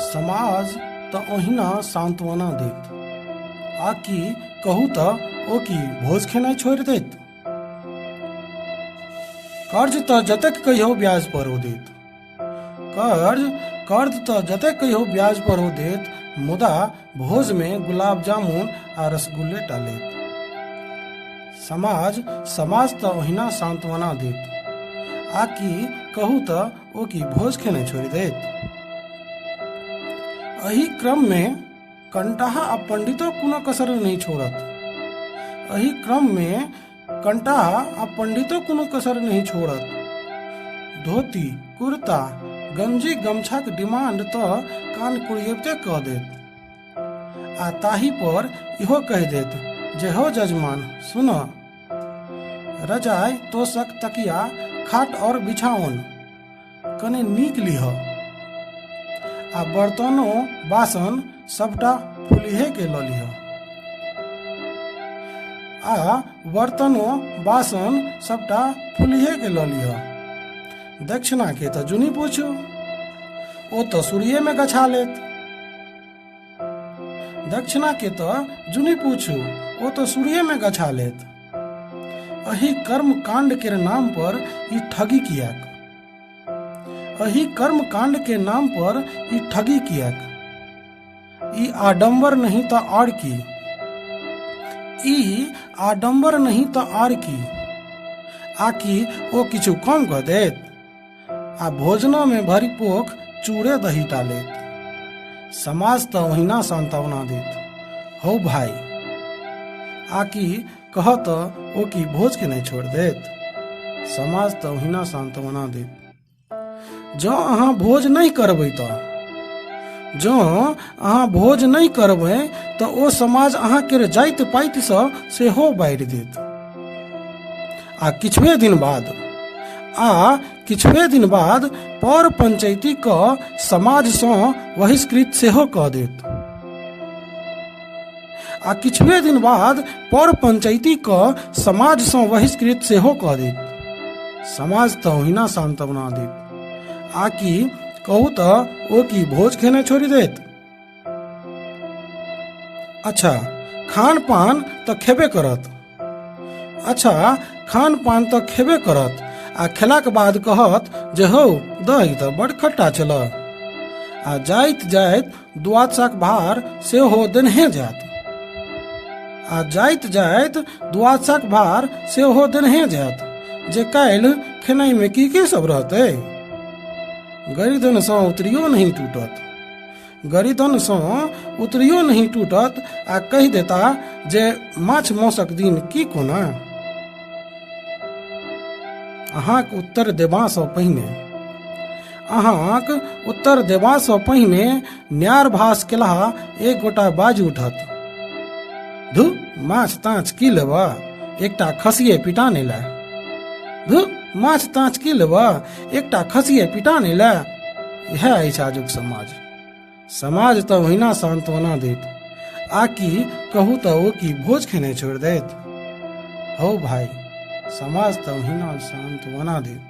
समाज त ओहिना सांत्वना देत, आकि कहू त ओ की भोज खेनाइ छोड़ि देत। कर्ज त जतेक कहियो ब्याज पर हो देत, कर्ज त जतेक कहियो ब्याज पर हो देत, मुदा भोज में गुलाब जामुन आ रसगुल्ले टा लेत। समाज त ओहिना सांत्वना देत, आकि कहू त ओ की भोज खेनाइ छोड़ि देत। एहि क्रम में कंटाहा आ पंडितो कोनो कसर नहीं छोड़त। एहि क्रम में कंटाहा आ पंडितो कोनो कसर नहीं छोड़त। धोती कुर्ता गंजी गमछाक डिमांड त कान कुड़ियबते कह देत, आ ताही पर इहो कह देत जे हो जजमान सुन, रजाई तोशक तकिया खाट और बिछाओन कने नीक लिह, आ बर्तनो बासन सबटा फुलिहे के ल लिह, आ बर्तनो बासन सबटा फुलिहे के ल लिह। दक्षिणा के त जुनी पूछू, ओ तो सूर्य में गछा लेत। दक्षिणा के त जुनी पूछू, ओ तो सूर्य में गछा लेत। अही कर्म कांड के नाम पर ई ठगी कियाक, अही कर्म कांड के नाम पर ई ठगी कियाक। ई आडंबर नहीं तो और की, ई आडंबर नहीं तो और की। आकि ओ किछु कम कह देत, आ भोजनों में भरी पोख चूड़े दही टालेत। समाज त ओहिना सांत्वना देत, हो भाई, आकि कह त ओ की भोज के नहीं छोड़ देत। समाज त ओहिना सांत्वना देत। जो अहाँ भोज नहीं करबै त, जो अहाँ भोज नहीं करबै त ओ समाज अहाँ के जाइत पाइत सेहो बारि देत। आ किछुए दिन बाद पर पंचायती क समाज सँ बहिष्कृत सेहो कह देत। आ किछुए दिन बाद पर पंचायती क समाज सँ बहिष्कृत सेहो कह देत। समाज त ओहिना सांत्वना देत, आकि कहू त ओ की भोज खेने छोड़ि देत। अच्छा खान पान त खेबे करत, अच्छा खान पान त खेबे करत, आ खेलाक बाद कहत जे हौ दही त बड़ खट्टा छल, आ जाइत जाइत दुआदशाक भार सेहो देनहे जात, आ जाइत जाइत दुआदशाक भार सेहो देनहे जात, जे काल्हि खेनाइ में की सब रहतै। गरिदन सँ उतरियो नहीं टूटत, गरिदन सँ उतरियो नहीं टूटत, आ कहि देता जे माछ मौसक दिन की कोना। अहाँक उत्तर देबा सँ पहिने न्यार भास केलहा एक गोटा बाजि उठत, धु माछ ताछ की लेबा, एकटा खसिये पिटा नहि ला। धु माछ ताछ की लेबा, एकटा खसिये पिटा नहि ला। इएह अछि आजुक समाज। समाज त ओहिना सांत्वना देत, आकि कहू त ओ की भोज खेने छोड़ि देत। हो भाई, समाज त ओहिना सांत्वना देत।